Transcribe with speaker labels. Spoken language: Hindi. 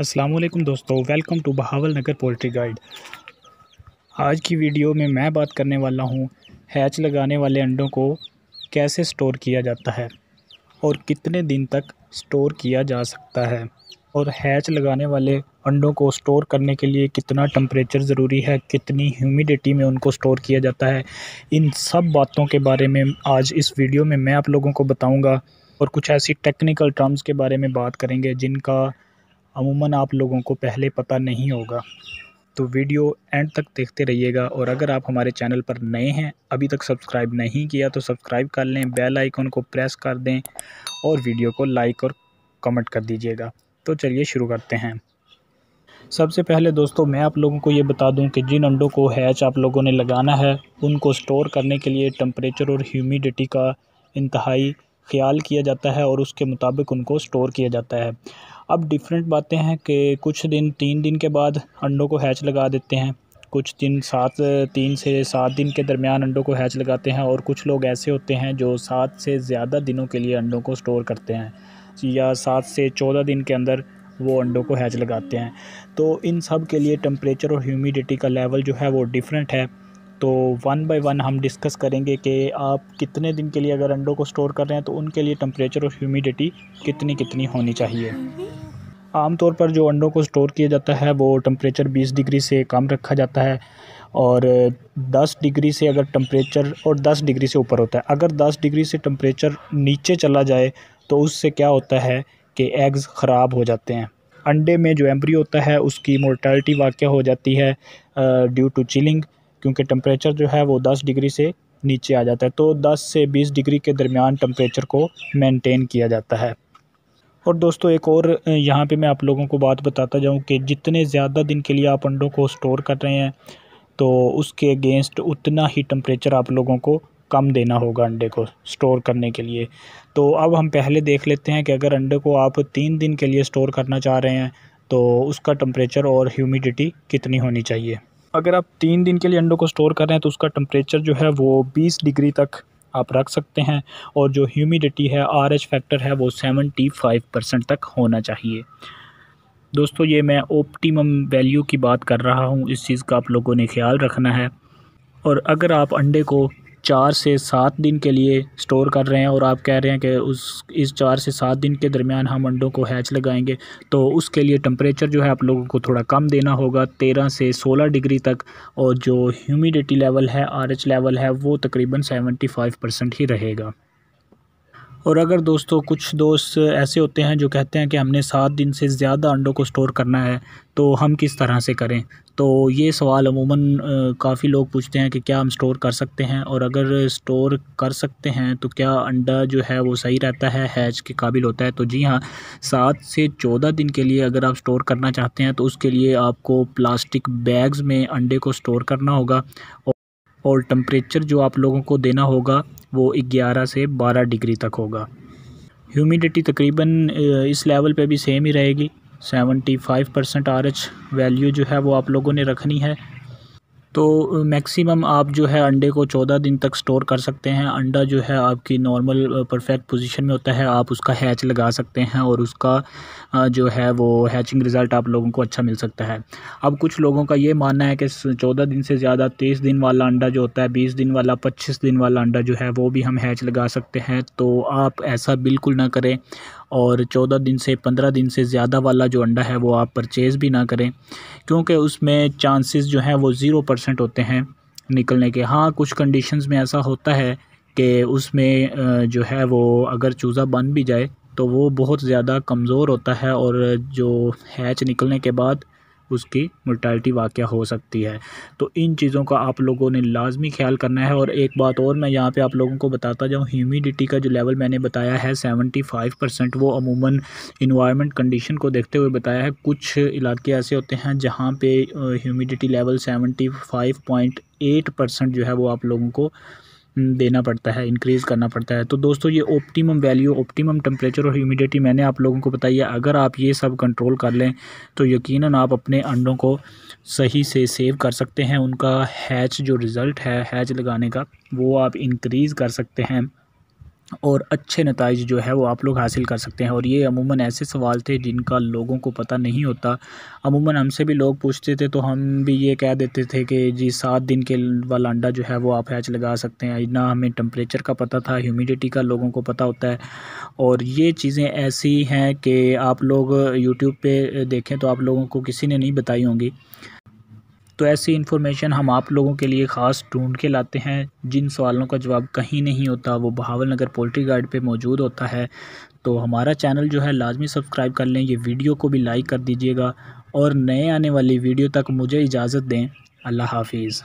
Speaker 1: अस्सलाम वालेकुम दोस्तों, welcome to Bahawalnagar poultry guide. आज की वीडियो में मैं बात करने वाला हूँ हैच लगाने वाले अंडों को कैसे स्टोर किया जाता है और कितने दिन तक स्टोर किया जा सकता है, और हैच लगाने वाले अंडों को स्टोर करने के लिए कितना टेम्परेचर ज़रूरी है, कितनी ह्यूमिडिटी में उनको स्टोर किया जाता है। इन सब बातों के बारे में आज इस वीडियो में मैं आप लोगों को बताऊँगा, और कुछ ऐसी टेक्निकल टर्म्स के बारे में बात करेंगे जिनका अमूमन आप लोगों को पहले पता नहीं होगा। तो वीडियो एंड तक देखते रहिएगा, और अगर आप हमारे चैनल पर नए हैं, अभी तक सब्सक्राइब नहीं किया तो सब्सक्राइब कर लें, बेल आइकन को प्रेस कर दें और वीडियो को लाइक और कमेंट कर दीजिएगा। तो चलिए शुरू करते हैं। सबसे पहले दोस्तों मैं आप लोगों को ये बता दूं कि जिन अंडों को हैच आप लोगों ने लगाना है उनको स्टोर करने के लिए टेम्परेचर और ह्यूमिडिटी का इंतहाई ख्याल किया जाता है और उसके मुताबिक उनको स्टोर किया जाता है। अब डिफरेंट बातें हैं कि कुछ दिन 3 दिन के बाद अंडों को हैच लगा देते हैं, कुछ दिन 3 से 7 दिन के दरमियान अंडों को हैच लगाते हैं, और कुछ लोग ऐसे होते हैं जो 7 से ज़्यादा दिनों के लिए अंडों को स्टोर करते हैं, या 7 से 14 दिन के अंदर वो अंडों को हैच लगाते हैं। तो इन सब के लिए टेम्परेचर और ह्यूमिडिटी का लेवल जो है वो डिफरेंट है। तो वन बाय वन हम डिस्कस करेंगे कि आप कितने दिन के लिए अगर अंडों को स्टोर कर रहे हैं तो उनके लिए टेम्परेचर और ह्यूमिडिटी कितनी कितनी होनी चाहिए। आमतौर पर जो अंडों को स्टोर किया जाता है वो टेम्परेचर 20 डिग्री से कम रखा जाता है, और 10 डिग्री से अगर टेम्परेचर और 10 डिग्री से ऊपर होता है। अगर 10 डिग्री से टेम्परेचर नीचे चला जाए तो उससे क्या होता है कि एग्स ख़राब हो जाते हैं। अंडे में जो एम्ब्रियो होता है उसकी मोर्टेलिटी वाक़या हो जाती है ड्यू टू चिलिंग, क्योंकि टेम्परेचर जो है वो 10 डिग्री से नीचे आ जाता है। तो 10 से 20 डिग्री के दरमियान टेम्परेचर को मेंटेन किया जाता है। और दोस्तों एक और यहाँ पे मैं आप लोगों को बात बताता जाऊँ कि जितने ज़्यादा दिन के लिए आप अंडों को स्टोर कर रहे हैं तो उसके अगेंस्ट उतना ही टेम्परेचर आप लोगों को कम देना होगा अंडे को स्टोर करने के लिए। तो अब हम पहले देख लेते हैं कि अगर अंडे को आप 3 दिन के लिए स्टोर करना चाह रहे हैं तो उसका टेम्परेचर और ह्यूमिडिटी कितनी होनी चाहिए। अगर आप 3 दिन के लिए अंडों को स्टोर कर रहे हैं तो उसका टेम्परेचर जो है वो 20 डिग्री तक आप रख सकते हैं, और जो ह्यूमिडिटी है RH फैक्टर है वो 75% तक होना चाहिए। दोस्तों ये मैं ऑप्टिमम वैल्यू की बात कर रहा हूँ, इस चीज़ का आप लोगों ने ख्याल रखना है। और अगर आप अंडे को 4 से 7 दिन के लिए स्टोर कर रहे हैं और आप कह रहे हैं कि इस 4 से 7 दिन के दरमियान हम अंडों को हैच लगाएंगे, तो उसके लिए टेम्परेचर जो है आप लोगों को थोड़ा कम देना होगा, 13 से 16 डिग्री तक, और जो ह्यूमिडिटी लेवल है, RH लेवल है, वो तकरीबन 75% ही रहेगा। और अगर दोस्तों कुछ दोस्त ऐसे होते हैं जो कहते हैं कि हमने 7 दिन से ज़्यादा अंडों को स्टोर करना है, तो हम किस तरह से करें। तो ये सवाल अमूमन काफ़ी लोग पूछते हैं कि क्या हम स्टोर कर सकते हैं, और अगर स्टोर कर सकते हैं तो क्या अंडा जो है वो सही रहता है, हैच के काबिल होता है। तो जी हाँ, 7 से 14 दिन के लिए अगर आप स्टोर करना चाहते हैं तो उसके लिए आपको प्लास्टिक बैग्स में अंडे को स्टोर करना होगा, और टेम्परेचर जो आप लोगों को देना होगा वो 11 से 12 डिग्री तक होगा। ह्यूमिडिटी तकरीबन इस लेवल पे भी सेम ही रहेगी, 75% RH वैल्यू जो है वो आप लोगों ने रखनी है। तो मैक्सिमम आप जो है अंडे को 14 दिन तक स्टोर कर सकते हैं। अंडा जो है आपकी नॉर्मल परफेक्ट पोजीशन में होता है, आप उसका हैच लगा सकते हैं और उसका जो है वो हैचिंग रिज़ल्ट आप लोगों को अच्छा मिल सकता है। अब कुछ लोगों का ये मानना है कि 14 दिन से ज़्यादा 23 दिन वाला अंडा जो होता है, 20 दिन वाला, 25 दिन वाला अंडा जो है वो भी हम हैच लगा सकते हैं। तो आप ऐसा बिल्कुल ना करें, और 14 दिन से 15 दिन से ज़्यादा वाला जो अंडा है वो आप परचेज़ भी ना करें, क्योंकि उसमें चांसेस जो हैं वो 0% होते हैं निकलने के। हाँ, कुछ कंडीशंस में ऐसा होता है कि उसमें जो है वो अगर चूज़ा बन भी जाए तो वो बहुत ज़्यादा कमज़ोर होता है, और जो हैच निकलने के बाद उसकी मोर्टेलिटी वाक़या हो सकती है। तो इन चीज़ों का आप लोगों ने लाज़मी ख्याल करना है। और एक बात और मैं यहाँ पे आप लोगों को बताता जाऊँ, ह्यूमिडिटी का जो लेवल मैंने बताया है 75%, वो अमूमन इन्वायरमेंट कंडीशन को देखते हुए बताया है। कुछ इलाके ऐसे होते हैं जहाँ पे ह्यूमिडिटी लेवल 75.8% जो है वो आप लोगों को देना पड़ता है, इंक्रीज़ करना पड़ता है। तो दोस्तों ये ऑप्टिमम वैल्यू, ऑप्टिमम टेम्परेचर और ह्यूमिडिटी मैंने आप लोगों को बताई है। अगर आप ये सब कंट्रोल कर लें तो यकीनन आप अपने अंडों को सही से सेव कर सकते हैं। उनका हैच जो रिज़ल्ट है हैच लगाने का, वो आप इंक्रीज़ कर सकते हैं। और अच्छे नताइज जो है वो आप लोग हासिल कर सकते हैं। और ये अमूमन ऐसे सवाल थे जिनका लोगों को पता नहीं होता। अमूमन हमसे भी लोग पूछते थे तो हम भी ये कह देते थे कि जी 7 दिन के वाला अंडा जो है वो आप हैच लगा सकते हैं। ना हमें टेम्परेचर का पता था, ह्यूमिडिटी का लोगों को पता होता है। और ये चीज़ें ऐसी हैं कि आप लोग यूट्यूब पे देखें तो आप लोगों को किसी ने नहीं बताई होंगी। तो ऐसी इन्फॉर्मेशन हम आप लोगों के लिए ख़ास ढूंढ के लाते हैं। जिन सवालों का जवाब कहीं नहीं होता वो बहावल नगर पोल्ट्री गाइड पे मौजूद होता है। तो हमारा चैनल जो है लाजमी सब्सक्राइब कर लें, ये वीडियो को भी लाइक कर दीजिएगा और नए आने वाली वीडियो तक मुझे इजाज़त दें। अल्लाह हाफिज़।